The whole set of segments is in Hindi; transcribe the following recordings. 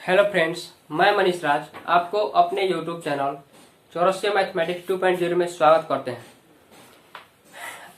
हेलो फ्रेंड्स, मैं मनीष राज आपको अपने यूट्यूब चैनल चौरसिया मैथमेटिक्स 2.0 में स्वागत करते हैं।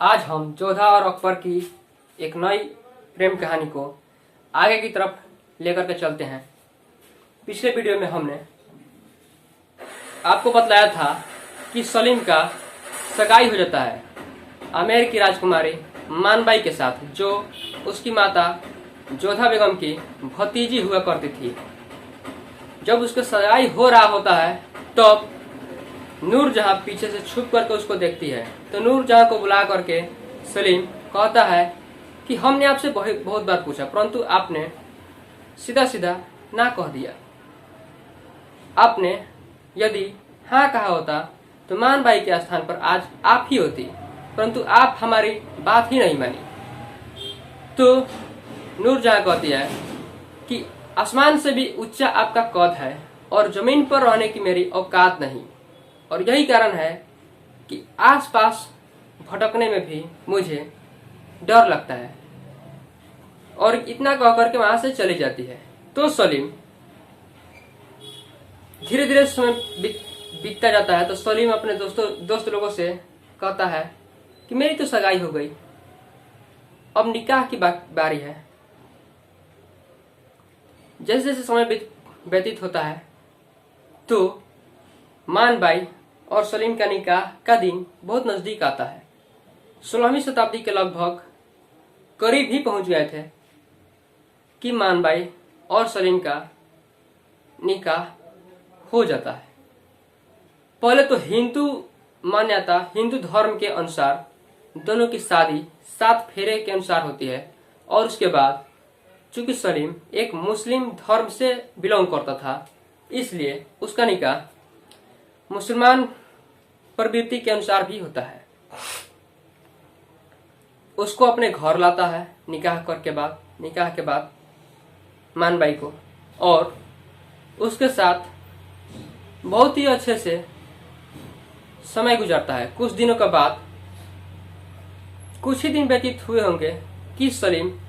आज हम जोधा और अकबर की एक नई प्रेम कहानी को आगे की तरफ लेकर के चलते हैं। पिछले वीडियो में हमने आपको बतलाया था कि सलीम का सगाई हो जाता है आमेर की राजकुमारी मानबाई के साथ, जो उसकी माता जोधा बेगम की भतीजी हुआ करती थी। जब उसका सगाई हो रहा होता है तब नूरजहां पीछे से छुप करके उसको देखती है, तो नूरजहां को बुला करके सलीम कहता है कि हमने आपसे बहुत बार पूछा, परंतु आपने सीधा सीधा ना कह दिया। आपने यदि हाँ कहा होता तो मानबाई के स्थान पर आज आप ही होती, परंतु आप हमारी बात ही नहीं मानी। तो नूरजहां कहती है कि आसमान से भी ऊंचा आपका कद है और जमीन पर रहने की मेरी औकात नहीं, और यही कारण है कि आसपास भटकने में भी मुझे डर लगता है। और इतना कह करके वहां से चली जाती है। तो सलीम धीरे धीरे समय बीतता जाता है, तो सलीम अपने दोस्त लोगों से कहता है कि मेरी तो सगाई हो गई, अब निकाह की बारी है। जैसे जैसे समय व्यतीत होता है तो मानबाई और सलीम का निकाह का दिन बहुत नजदीक आता है। 16वीं शताब्दी के लगभग करीब ही पहुंच गए थे कि मानबाई और सलीम का निकाह हो जाता है। पहले तो हिंदू मान्यता, हिंदू धर्म के अनुसार दोनों की शादी 7 फेरे के अनुसार होती है, और उसके बाद चूंकि सलीम एक मुस्लिम धर्म से बिलोंग करता था, इसलिए उसका निकाह मुसलमान प्रवृत्ति के अनुसार भी होता है। उसको अपने घर लाता है निकाह के बाद मानबाई को, और उसके साथ बहुत ही अच्छे से समय गुजारता है। कुछ दिनों के बाद, कुछ ही दिन व्यतीत हुए होंगे कि सलीम,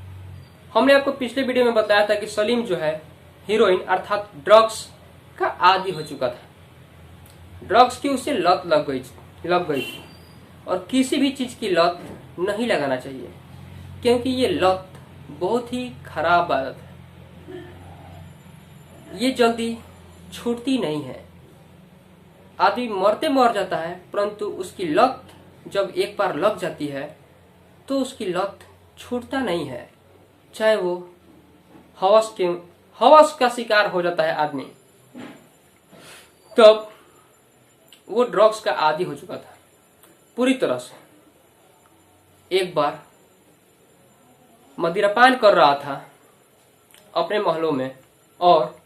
हमने आपको पिछले वीडियो में बताया था कि सलीम जो है हीरोइन अर्थात ड्रग्स का आदी हो चुका था। ड्रग्स की उसे लत लग गई थी, और किसी भी चीज की लत नहीं लगाना चाहिए, क्योंकि ये लत बहुत ही खराब आदत है। ये जल्दी छूटती नहीं है। आदमी मरते मर जाता है, परंतु उसकी लत जब एक बार लग जाती है तो उसकी लत छूटता नहीं है। चाहे वो हवस का शिकार हो जाता है आदमी, तब वो ड्रग्स का आदी हो चुका था पूरी तरह से। एक बार मदिरापान कर रहा था अपने महलों में, और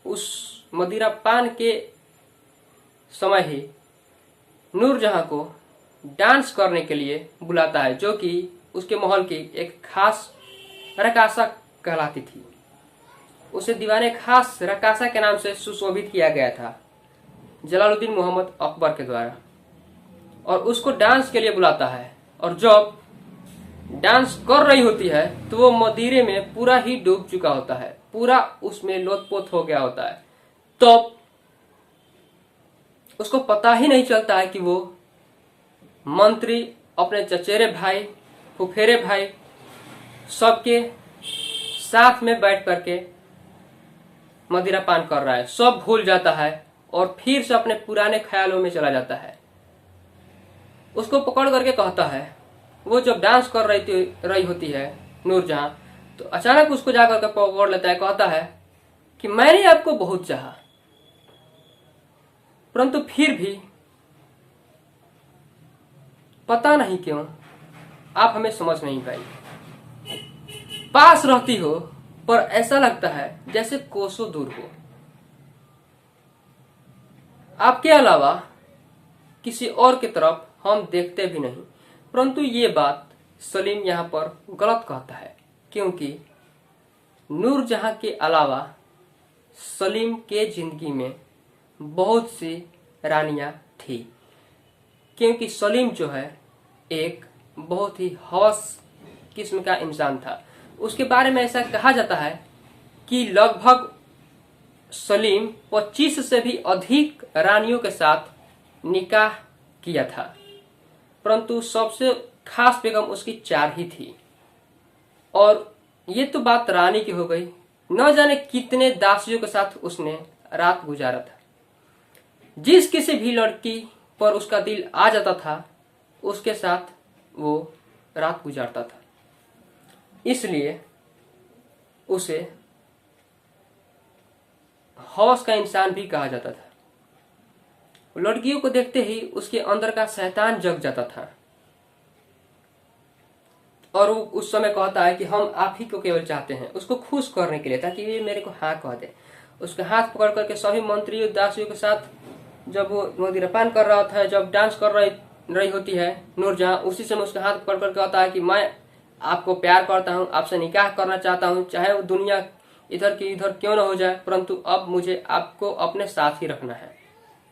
उस मदिरापान के समय ही नूरजहां को डांस करने के लिए बुलाता है, जो कि उसके महल की एक खास रकासा कहलाती थी। उसे दीवाने खास रकासा के नाम से सुशोभित किया गया था जलालुद्दीन मोहम्मद अकबर के द्वारा, और उसको डांस के लिए बुलाता है। और जब डांस कर रही होती है तो वो मदिरे में पूरा ही डूब चुका होता है, पूरा उसमें लोथपोथ हो गया होता है। तब उसको पता ही नहीं चलता है कि वो मंत्री अपने चचेरे भाई, फुफेरे भाई सबके साथ में बैठ करके मदिरा पान कर रहा है। सब भूल जाता है और फिर से अपने पुराने ख्यालों में चला जाता है। उसको पकड़ करके कहता है, वो जब डांस कर रही होती है नूरजहां, तो अचानक उसको जाकर के पकड़ लेता है। कहता है कि मैंने आपको बहुत चाहा, परंतु फिर भी पता नहीं क्यों आप हमें समझ नहीं पाई। पास रहती हो पर ऐसा लगता है जैसे कोसों दूर हो। आपके अलावा किसी और की तरफ हम देखते भी नहीं। परंतु ये बात सलीम यहाँ पर गलत कहता है, क्योंकि नूरजहां के अलावा सलीम के जिंदगी में बहुत सी रानियां थी, क्योंकि सलीम जो है एक बहुत ही हौस किस्म का इंसान था। उसके बारे में ऐसा कहा जाता है कि लगभग सलीम 25 से भी अधिक रानियों के साथ निकाह किया था, परंतु सबसे खास बेगम उसकी 4 ही थी। और ये तो बात रानी की हो गई, न जाने कितने दासियों के साथ उसने रात गुजारा था। जिस किसी भी लड़की पर उसका दिल आ जाता था उसके साथ वो रात गुजारता था, इसलिए उसे हौस का इंसान भी कहा जाता था। लड़कियों को देखते ही उसके अंदर का शैतान जग जाता था और वो उस समय कहता है कि हम आप ही को केवल चाहते हैं, उसको खुश करने के लिए, ताकि ये मेरे को हाँ कह दे। उसके हाथ पकड़ करके सभी मंत्रियों दासियों के साथ जब वो मदिरापान कर रहा होता है, जब डांस कर रही होती है नूरजहां, उसी समय उसके हाथ पकड़ करके कहता है कि मैं आपको प्यार करता हूँ, आपसे निकाह करना चाहता हूँ, चाहे वो दुनिया इधर की इधर क्यों ना हो जाए, परंतु अब मुझे आपको अपने साथ ही रखना है,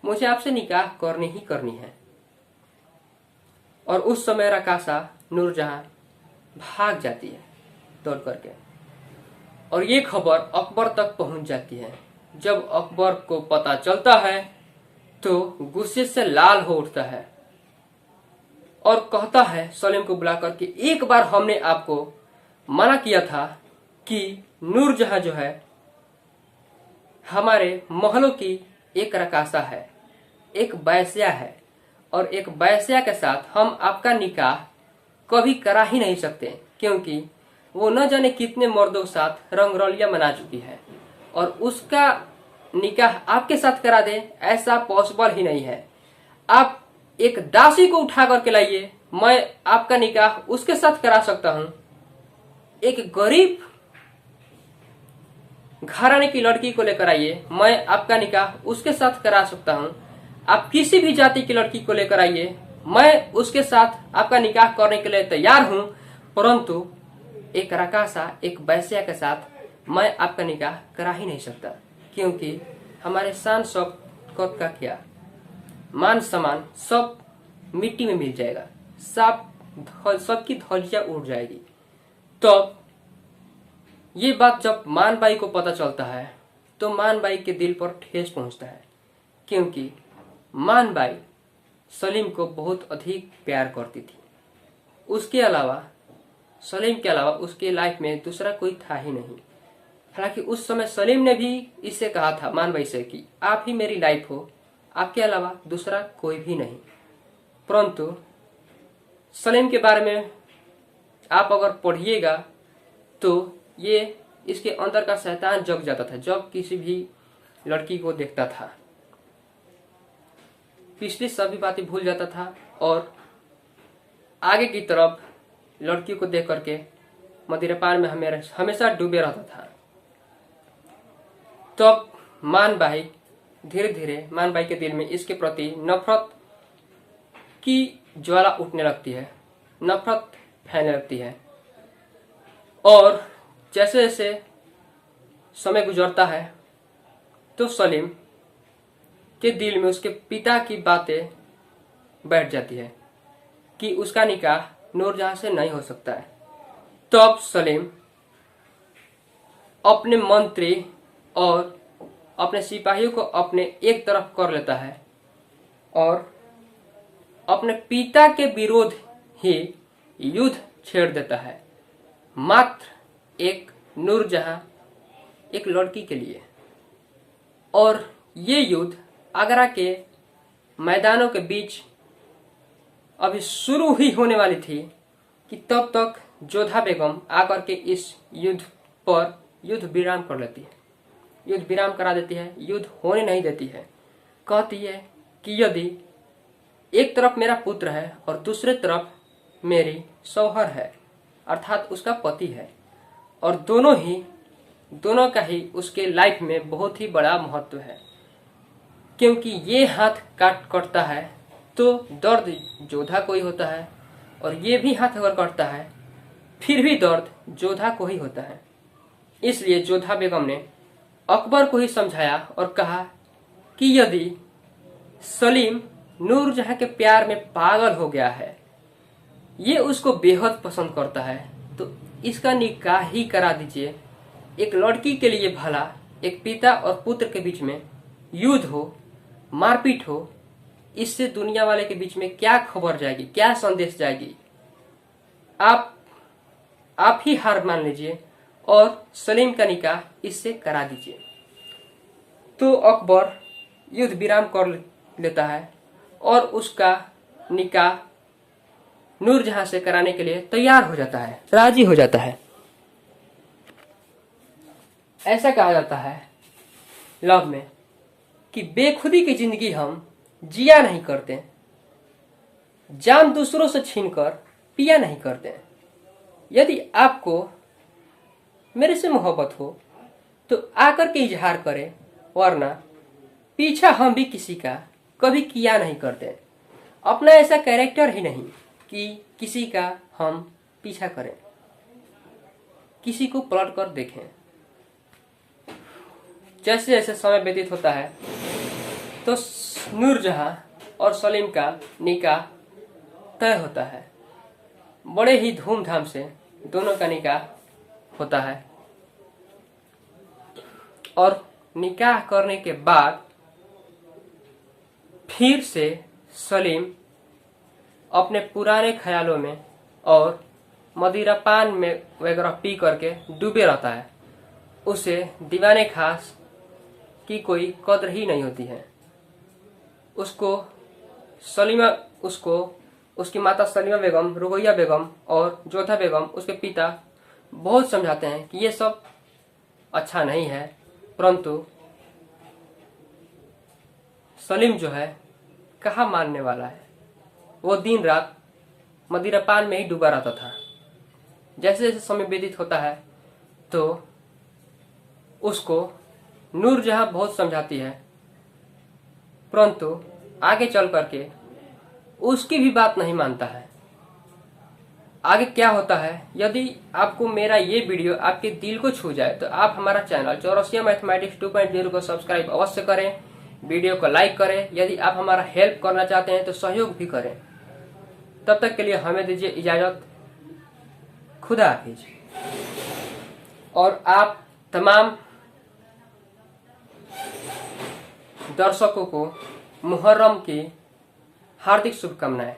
मुझे आपसे निकाह करनी ही करनी है। और उस समय रकासा नूरजहां भाग जाती है दौड़ करके, और ये खबर अकबर तक पहुंच जाती है। जब अकबर को पता चलता है तो गुस्से से लाल हो उठता है और कहता है सलीम को बुलाकर कि एक बार हमने आपको मना किया था कि नूरजहां जो है हमारे महलों की एक रकासा है, एक बैस्या है, और एक बैस्या के साथ हम आपका निकाह कभी करा ही नहीं सकते, क्योंकि वो न जाने कितने मर्दों के साथ रंगरलियां मना चुकी है, और उसका निकाह आपके साथ करा दे ऐसा पॉसिबल ही नहीं है। आप एक दासी को उठा करके लाइए, मैं आपका निकाह उसके साथ करा सकता हूं। एक गरीब घराने की लड़की को लेकर आइए, मैं आपका निकाह उसके साथ करा सकता हूं। आप किसी भी जाति की लड़की को लेकर आइए, मैं उसके साथ आपका निकाह करने के लिए तैयार हूं, परंतु एक रकासा एक बैस्या के साथ मैं आपका निकाह करा ही नहीं सकता, क्योंकि हमारे शान शौकत का क्या, मान सम्मान सब मिट्टी में मिल जाएगा, सबकी ध्वजियां उड़ जाएगी। तब ये बात जब मानबाई को पता चलता है तो मानबाई के दिल पर ठेस पहुंचता है, क्योंकि मानबाई सलीम को बहुत अधिक प्यार करती थी। उसके अलावा सलीम के अलावा उसके लाइफ में दूसरा कोई था ही नहीं। हालांकि उस समय सलीम ने भी इससे कहा था मानबाई से कि आप ही मेरी लाइफ हो, आपके अलावा दूसरा कोई भी नहीं। परंतु सलीम के बारे में आप अगर पढ़िएगा तो ये इसके अंदर का शैतान जग जाता था जब किसी भी लड़की को देखता था, पिछली सभी बातें भूल जाता था और आगे की तरफ लड़की को देख करके मदिरापान में हमेशा डूबे रहता था। तब मानबाई धीरे धीरे मानबाई के दिल में इसके प्रति नफरत की ज्वाला उठने लगती है, नफरत फैलने लगती है। और जैसे जैसे समय गुजरता है तो सलीम के दिल में उसके पिता की बातें बैठ जाती है कि उसका निकाह नूरजहां से नहीं हो सकता है। तब सलीम अपने मंत्री और अपने सिपाहियों को अपने एक तरफ कर लेता है और अपने पिता के विरोध ही युद्ध छेड़ देता है, मात्र एक नूरजहां एक लड़की के लिए। और ये युद्ध आगरा के मैदानों के बीच अभी शुरू ही होने वाली थी कि तब तक जोधा बेगम आकर के इस युद्ध पर युद्ध विराम कर लेती है, युद्ध विराम करा देती है, युद्ध होने नहीं देती है। कहती है कि यदि एक तरफ मेरा पुत्र है और दूसरे तरफ मेरी शौहर है, अर्थात उसका पति है, और दोनों का ही उसके लाइफ में बहुत ही बड़ा महत्व है, क्योंकि ये हाथ कटता है तो दर्द जोधा को ही होता है, और ये भी हाथ अगर कटता है फिर भी दर्द जोधा को ही होता है। इसलिए जोधा बेगम ने अकबर को ही समझाया और कहा कि यदि सलीम नूरजहां के प्यार में पागल हो गया है, ये उसको बेहद पसंद करता है, तो इसका निकाह ही करा दीजिए। एक लड़की के लिए भला एक पिता और पुत्र के बीच में युद्ध हो, मारपीट हो, इससे दुनिया वाले के बीच में क्या खबर जाएगी, क्या संदेश जाएगी। आप ही हार मान लीजिए और सलीम का निकाह इससे करा दीजिए। तो अकबर युद्ध विराम कर लेता है और उसका निकाह नूरजहां से कराने के लिए तैयार हो जाता है, राजी हो जाता है। ऐसा कहा जाता है लव में कि बेखुदी की जिंदगी हम जिया नहीं करते, जान दूसरों से छीनकर पिया नहीं करते। यदि आपको मेरे से मोहब्बत हो तो आकर के इजहार करें, वरना पीछा हम भी किसी का कभी किया नहीं करते। अपना ऐसा कैरेक्टर ही नहीं कि किसी का हम पीछा करें, किसी को पलट कर देखें। जैसे जैसे समय व्यतीत होता है तो नूरजहां और सलीम का निकाह तय होता है। बड़े ही धूमधाम से दोनों का निकाह होता है और निकाह करने के बाद फिर से सलीम अपने पुराने ख्यालों में और मदिरा पान में वगैरह पी करके डूबे रहता है। उसे दीवाने खास की कोई कद्र ही नहीं होती है। उसको उसकी माता सलीमा बेगम, रुकैया बेगम और जोधा बेगम, उसके पिता बहुत समझाते हैं कि ये सब अच्छा नहीं है, परंतु सलीम जो है कहाँ मानने वाला है। वो दिन रात मदिरापान में ही डूबा रहता था। जैसे जैसे समय व्यतीत होता है तो उसको नूरजहां बहुत समझाती है, परंतु आगे चल करके उसकी भी बात नहीं मानता है। आगे क्या होता है, यदि आपको मेरा ये वीडियो आपके दिल को छू जाए तो आप हमारा चैनल चौरसिया मैथमेटिक्स 2.0 को सब्सक्राइब अवश्य करें, वीडियो को लाइक करें। यदि आप हमारा हेल्प करना चाहते हैं तो सहयोग भी करें। तब तक के लिए हमें दीजिए इजाजत। खुदा हाफिज। और आप तमाम दर्शकों को मुहर्रम की हार्दिक शुभकामनाएं।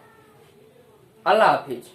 अल्लाह हाफिज।